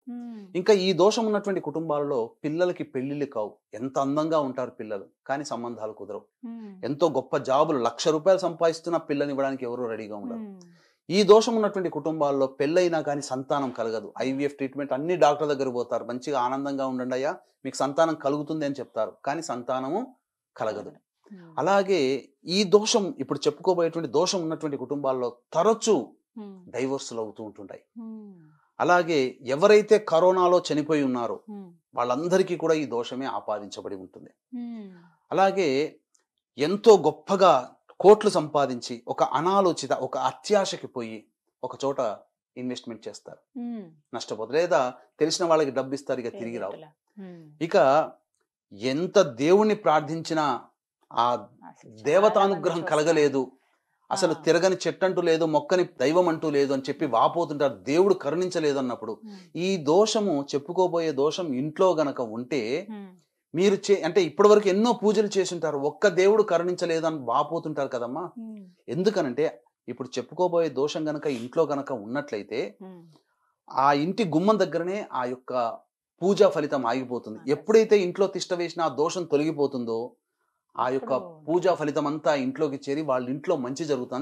హ్మ్. ఇంకా ఈ దోషం ఉన్నటువంటి కుటుంబాలలో పిల్లలకి పెళ్ళిళ్ళు కావు. ఎంత అందంగా ఉంటారు పిల్లలు. కానీ సంబంధాలు కుదరవు. హ్మ్. ఎంతో గొప్ప జాబులు ₹1,00,000 సంపాదిస్తున్న పిల్లనివ్వడానికి ఎవరు రెడీగా ఉండరు. హ్మ్. ఈ దోషం ఉన్నటువంటి కుటుంబాల్లో పెళ్ళైనా కానీ సంతానం కలగదు. ఐవీఎఫ్ ట్రీట్మెంట్ అన్ని డాక్టర్ దగ్గరికి పోతారు. మంచిగా ఆనందంగా ఉండండయ్యా! మీకు సంతానం కలుగుతుంది అని చెప్తారు. కానీ సంతానము కలగదు. కలగదు. హ్మ్. అలాగే ఈ దోషం ఇప్పుడు చెప్పుకోబోయేటువంటి దోషం ఉన్నటువంటి కుటుంబాల్లో తరచూ హ్మ్. డైవోర్స్‌లు అవుతూ ఉంటుంటాయి. హ్మ్. అలాగే ఎవరైతే కరోనాలో చనిపోయి ఉన్నారో హ్మ్. వాళ్ళందరికీ కూడా ఈ దోషమే ఆపాదించబడి ఉంటుంది. హ్మ్. అలాగే ఎంతో గొప్పగా కోట్లు సంపాదించి ఒక అనాలోచిత ఒక అత్యాశకి పోయి ఒక చోట ఇన్వెస్ట్‌మెంట్ చేస్తారు. హ్మ్. నష్టపోతారు. లేదా తెలిసిన వాళ్ళకి డబ్బిస్తారు ఇక తిరిగి రావు. తెలియటలా. హ్మ్. ఇక ఎంత దేవుణ్ణి ప్రార్థించినా ఆ అసలు చాలా మంది దేవతానుగ్రహం చూస్తా కలగలేదు. ఉంటాం. ఆ! అసలు తిరగని చెట్టంటూ లేదు, మొక్కని దైవం అంటూ లేదు అని చెప్పి వాపోతుంటారు. దేవుడు కరుణించలేదు అన్నప్పుడు. హ్మ్. ఈ దోషము చెప్పుకోబోయే దోషం ఇంట్లో గనక ఉంటే హ్మ్. మీరు అంటే ఇప్పటివరకు ఎన్నో పూజలు చేసుంటారు. ఒక్క దేవుడు కరుణించలేదని వాపోతుంటారు కదమ్మా! హ్మ్. ఎందుకనంటే ఇప్పుడు చెప్పుకోబోయే దోషం గనక ఇంట్లో గనక ఉన్నట్లయితే హ్మ్. ఆ ఇంటి గుమ్మం దగ్గరనే ఆ యొక్క పూజా ఫలితం ఆగిపోతుంది. ఆపేస్తాం. ఎప్పుడైతే ఇంట్లో తిష్ట వేసినా ఆ దోషం తొలగిపోతుందో, ఆ యొక్క అప్పుడు పూజా ఫలితమంతా ఇంట్లోకి చేరి వాళ్ళ ఇంట్లో మంచి జరుగుతుంది.